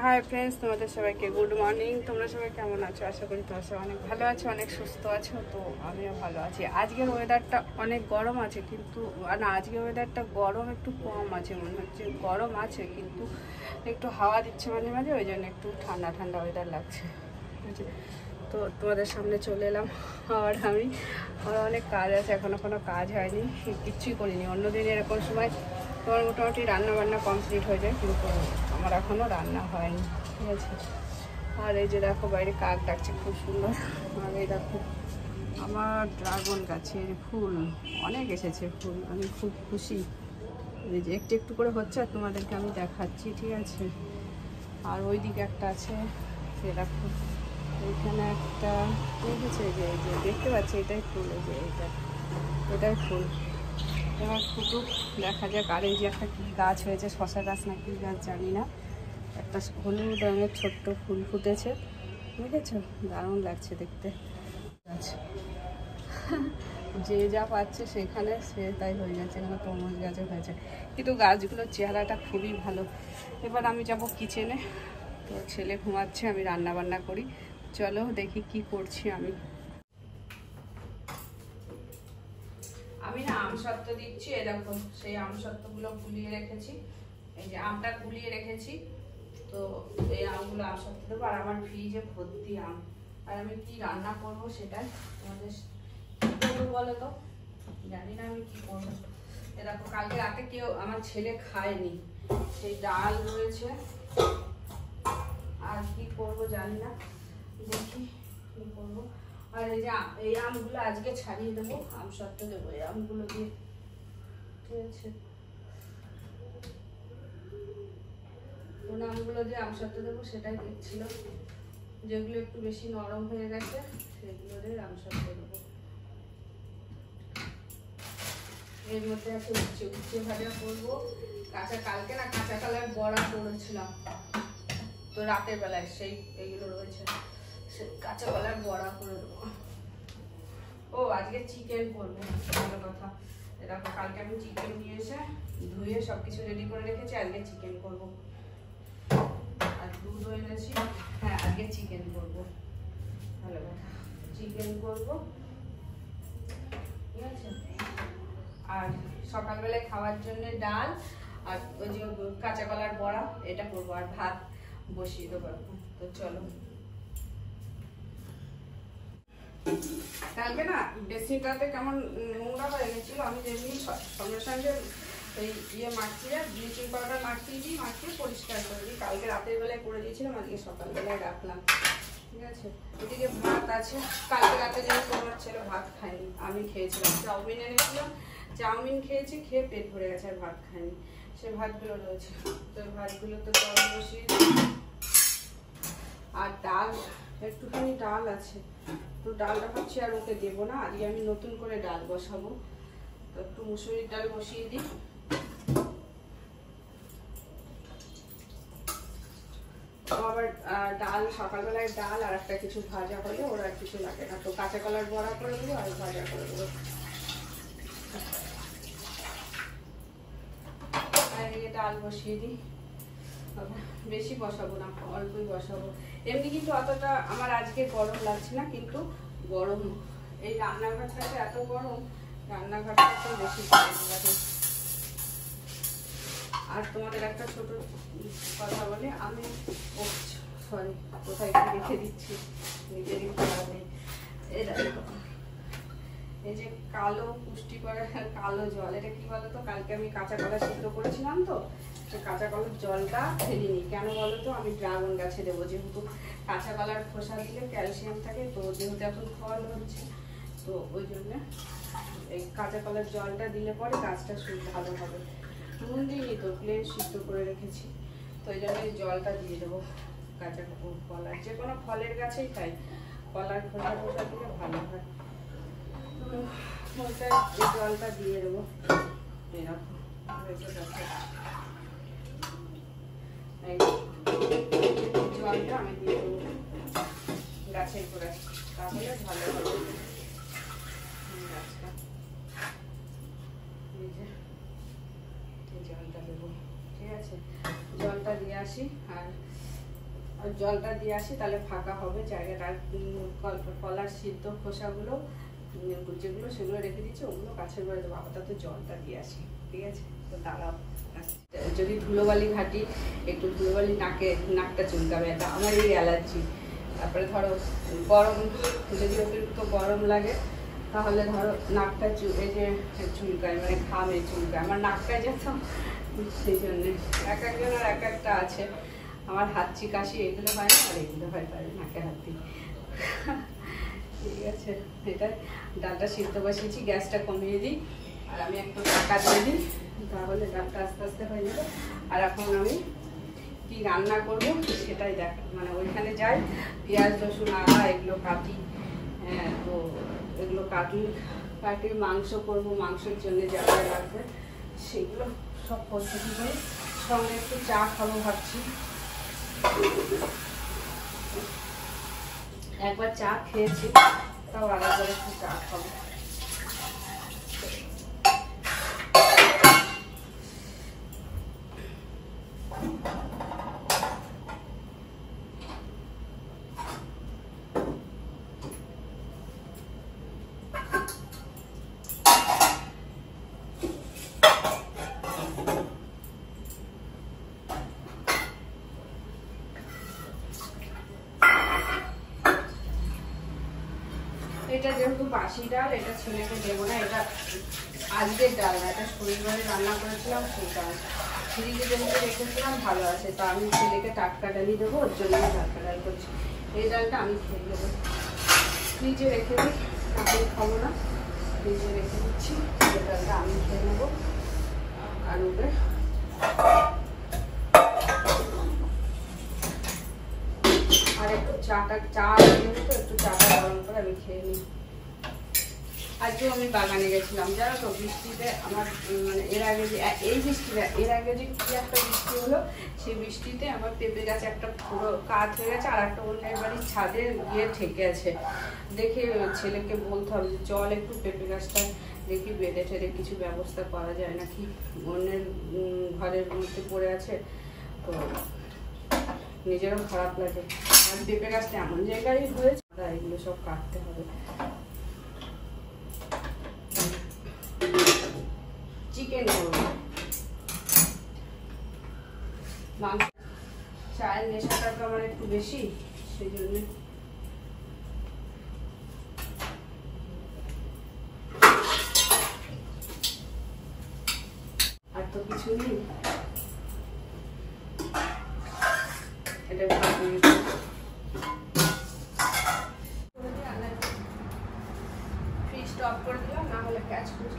Hi friends, তোমাদের সবাইকে good morning. তোমরা সবাই কেমন আছো? আশা করি তোমরা সবাই অনেক ভালো আছো, অনেক সুস্থ আছো। তো আমিও ভালো আছি। আজকের ওয়েদারটা অনেক গরম আছে, কিন্তু না, আজকের ওয়েদারটা গরম একটু কম আছে, মনে হচ্ছে গরম আছে কিন্তু একটু হাওয়া দিচ্ছে মাঝে মাঝে, ওই জন্য একটু ঠান্ডা ঠান্ডা ওয়েদার লাগছে। ঠিক আছে, তো তোমাদের সামনে চলে এলাম। আর আমার অনেক কাজ আছে, এখনও কোনো কাজ হয়নি, কিচ্ছুই করিনি। অন্যদিন এরকম সময় তোমার মোটামুটি রান্নাবান্না কমপ্লিট হয়ে যায়, কিন্তু আমার এখনও রান্না হয়নি। ঠিক আছে, আর এই যে দেখো বাইরে কাক ডাকছে খুব সুন্দর। আর এই দেখো আমার ড্রাগন গাছের ফুল অনেক এসেছে, ফুল আমি খুব খুশি। এই যে একটু একটু করে হচ্ছে, আর তোমাদেরকে আমি দেখাচ্ছি। ঠিক আছে, আর ওই দিকে একটা আছে, সে দেখো এইখানে একটা দেখেছে, যে এই যে দেখতে পাচ্ছি, এটাই ফুল। এই যে এটাই ফুল। এবার ফুটুক, দেখা যাক। আর এই যে একটা কী গাছ হয়েছে, শশা গাছ না কী গাছ জানি না, একটা হলুদ রঙের ছোট্ট ফুল ফুটেছে, বুঝেছো? দারুণ লাগছে দেখতে। গাছ যে যা পাচ্ছে সেখানে সে তাই হয়ে যাচ্ছে, এখানে তরমুজ গাছও হয়েছে, কিন্তু গাছগুলোর চেহারাটা খুবই ভালো। এবার আমি যাব কিচেনে, তো ছেলে ঘুমাচ্ছে, আমি রান্না বান্না করি। চলো দেখি কি করছি আমি না আমসত্ত্ব দিচ্ছি। এরকম সেই আমসত্ত্বগুলো গুলিয়ে রেখেছি, এই যে আমটা গুলিয়ে রেখেছি, তো এই আমগুলো আমসত্ত্ব দেবো। আর আমার ফ্রিজে ভর্তি আম। আর আমি কি রান্না করব সেটাই তোমাদের করবো বলো তো, জানি না আমি কি করবো। এরকম কালকে রাতে কেউ, আমার ছেলে খায়নি, সেই ডাল রয়েছে, আর কি করব জানি না, দেখি কি করবো। আর এই যে এই আমগুলো আজকে ছাড়িয়ে দেবো, আমসত্ত্ব দেবো এই আমগুলো দিয়ে। ঠিক আছে, কোন আমগুলো দিয়ে আমসত্ত্ব দেবো সেটাই দেখছিল। যেগুলো একটু বেশি নরম হয়ে গেছে সেগুলো দিয়ে আমসত্ত্ব দেবো। এর মধ্যে আছে উচ্ছে ভাজা করবো, কালকে না কাঁচা কলার বড়া করেছিলাম, তো রাতের বেলায় সেই এইগুলো রয়েছে, কাঁচা কলার বড়া করে দেবো। ও আজকে চিকেন করবো, ভালো কথা। এরকম কালকে আমি চিকেন নিয়ে এসে ধুয়ে সবকিছু রেডি করে রেখেছি, আজকে চিকেন করবো। আর দুধও এনেছি, হ্যাঁ আজকে চিকেন করবো, ভালো কথা, চিকেন করবো। ঠিক আছে, আর সকালবেলায় খাওয়ার জন্য ডাল আর ওই যে কাঁচা কলার বড়া এটা করবো, আর ভাত বসিয়ে দেবো। তো চলো, কালকে না বেসিনটাতে কেমন নোংরা হয়ে গেছিল, আমি যেমনি সঙ্গে সঙ্গে এই মাখিয়ে ব্লিচিং পাউডার মাখিয়ে পরিষ্কার করে দিই। কালকে রাতের বেলায় করে দিয়েছিলাম, আজকে সকালবেলায় রাখলাম। ঠিক আছে, এদিকে ভাত আছে, কালকে রাতে যেহেতু আমার ছেলে ভাত খায়নি, আমি খেয়েছিলাম। চাউমিন এনেছিলাম, চাউমিন খেয়েছি, খেয়ে পেট ভরে গেছে, আর ভাত খায়নি। সে ভাতগুলো রয়েছে, তো ভাতগুলো তো গরম বসিয়ে দিই। আর ডাল, একটুখানি ডাল আছে, তো ডালটা ভাবছি আর ওকে দেবো না, আজকে আমি নতুন করে ডাল বসাবো। তো একটু মুসুরির ডাল বসিয়ে দিই। আবার ডাল সকালবেলায় ডাল আর একটা কিছু ভাজা হলে ওরা আর কিছু লাগে না, তো কাঁচা কলার বড়া করে দেবো আর ভাজা করে দেবো। আর এই ডাল বসিয়ে দিই, বেশি বসাবো না, অল্পই বসাবো। এমনি কিন্তু অতটা আমার আজকে গরম লাগছে না, কিন্তু গরম এই রান্নাঘরটাতে এত গরম, রান্নাঘরটা তো বেশি গরম লাগে। আর তোমাদের একটা ছোট কথা বলে, আমি সরি কোথায় কি রেখে দিচ্ছি, নিজেরই খারাপ নেই। এই যে কালো পুষ্টিকর কালো জল, এটা কি বলতো, কালকে আমি কাঁচা কলা সিদ্ধ করেছিলাম, তো কাঁচা কলার জলটা ফেলিনি। কেন বলতো, আমি ড্রাগন গাছে দেবো, যেহেতু কাঁচা কলার খোসা দিলে ক্যালসিয়াম থাকে, তো যেহেতু এখন ফল হচ্ছে, তো ওই জন্য এই কাঁচা কলার জলটা দিলে পরে গাছটা ভালো হবে। নুন দিইনি তো, প্লেন সিদ্ধ করে রেখেছি, তো ওই জন্য এই জলটা দিয়ে দেবো। কাঁচা কলার যে কোনো ফলের গাছেই খাই, কলার খোসা দিলে ভালো হয়, ওইটা এই জলটা দিয়ে দেবো। এরকম জলটা আমি দিয়ে দেবো গাছের গোড়ায়, তাহলে ভালো হবে গাছটা। জলটা দেবো, ঠিক আছে, জলটা দিয়ে আসি। আর জলটা দিয়ে আসি, তাহলে ফাঁকা হবে জায়গাটা। আর কলার সিদ্ধ খোসাগুলো যেগুলো সেগুলো রেখে দিচ্ছি, ওগুলো কাছের ঘরে দেবো। আপাতত জলটা দিয়ে আসি, ঠিক আছে? তো দাঁড়াও। যদি ধুলোবালি ঘাটি, একটু ধুলোবালি নাকটা চুলকাবে, এটা আমার এই অ্যালার্জি। তারপরে ধরো গরম, যদি অতিরিক্ত গরম লাগে তাহলে ধরো নাকটা এই যে চুলকায়, মানে ঘামে চুলকায়, আমার নাকটা যেত, সেই জন্যে এক একজনের এক একটা আছে। আমার হাঁচি কাশি এগুলো হয় না, আর এগুলো হয় পারে নাকে হাত দিই। ঠিক আছে, এটা ডালটা সিদ্ধ বসিয়েছি, গ্যাসটা কমিয়ে দিই, আর আমি একটু ঢাকা দিয়ে দিই, তাহলে ডালটা আস্তে আস্তে হয়ে যাবে। আর এখন আমি কি রান্না করবো সেটাই দেখ, মানে ওইখানে যাই, পেঁয়াজ রসুন আদা এগুলো কাটি। হ্যাঁ, তো এগুলো কাটি মাংস করবো, মাংসের জন্য যা যা লাগবে সেগুলো সব প্রস্তুতি করি। সঙ্গে একটু চা খাবো ভাবছি। একবার চা খেয়েছি, তাও আরেকবার একটু চা খাবো। এটা যেহেতু বাসি ডাল, এটা ছেলেকে দেবো না, এটা আজকের ডাল না, এটা শনিবারে রান্না করেছিলাম, সেই ডাল ফ্রিজে জমিতে রেখেছিলাম, ভালো আছে। তো আমি ছেলেকে টাটকা ডালই দেবো, ওর জন্য আমি টাটকা ডাল করছি। এই ডালটা আমি খেয়ে নেবো, ফ্রিজে রেখে দিই, আমি খাবো না, ফ্রিজে রেখে দিচ্ছি। এই ডালটা আমি খেয়ে নেবো। আর ওকে আর একটু চা তো একটু চাটা গরম করে আমি খেয়ে নিই। আজকেও আমি বাগানে গেছিলাম, জানো তো, বৃষ্টিতে আমার মানে এর আগে যে এই বৃষ্টিটা, এর আগে যে কি একটা বৃষ্টি হলো, সেই বৃষ্টিতে আমার পেঁপে গাছে একটা পুরো কাজ হয়ে গেছে, আর একটা অন্যের বাড়ির ছাদে গিয়ে ঠেকে আছে। দেখে ছেলেকে বলতে হবে যে চল একটু পেঁপে গাছটা দেখি বেঁধে টেঁধে কিছু ব্যবস্থা করা যায় নাকি, অন্যের ঘরের মধ্যে পড়ে আছে, তো নিজেরও খারাপ লাগে। আর পেঁপে গাছটা এমন জায়গায় হয়েছে, এগুলো সব কাটতে হবে। চিকেন করবো, মাংস, চায়ের নেশাটা তো আমার একটু বেশি, সেই জন্য আর তো কিছু নেই। এটা ফ্রিজ স্টপ করে দিলাম, না হলে ক্যাচ ফুস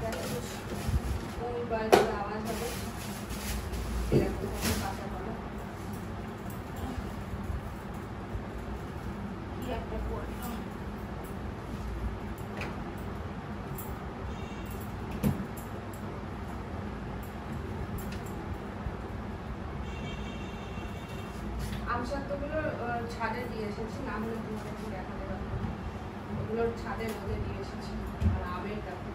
ওই বাড়িতে আওয়াজ হবে। এরকম কাঁচা কলা কি একটা করলাম, আমসত্ত্বগুলো ছাদে দিয়ে এসেছি, না হলে তোমাদেরকে দেখাতে পারবো না। ওগুলোর ছাদের মধ্যে দিয়ে এসেছি, আর আমের দেখো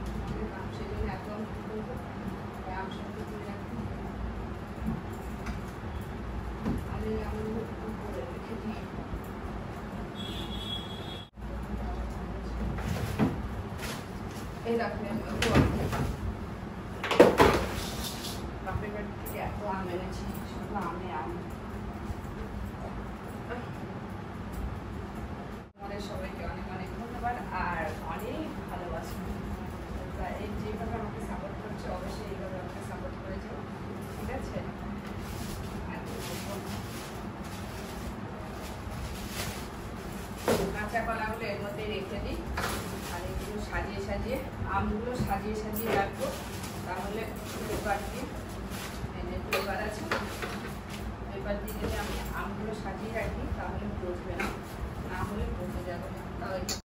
আম, সেই জন্য এত আম করবো, আমসত্ত্ব দিয়ে রাখবো। আর এই আমগুলো করে রেখে দিই। এই দেখো বাপের বাড়ি থেকে এত আম এনেছি, শুধু আমে আম। সবাইকে অনেক অনেক ধন্যবাদ আর অনেক ভালোবাসা। এই যেভাবে আমাকে সাপোর্ট করছে, অবশ্যই এইভাবে আমাকে সাপোর্ট করে যাও, ঠিক আছে? কাঁচা কলাগুলো এর মধ্যে রেখে দিই, আর এগুলো সাজিয়ে সাজিয়ে, আমগুলো সাজিয়ে সাজিয়ে রাখবো, তাহলে পেপার দিয়ে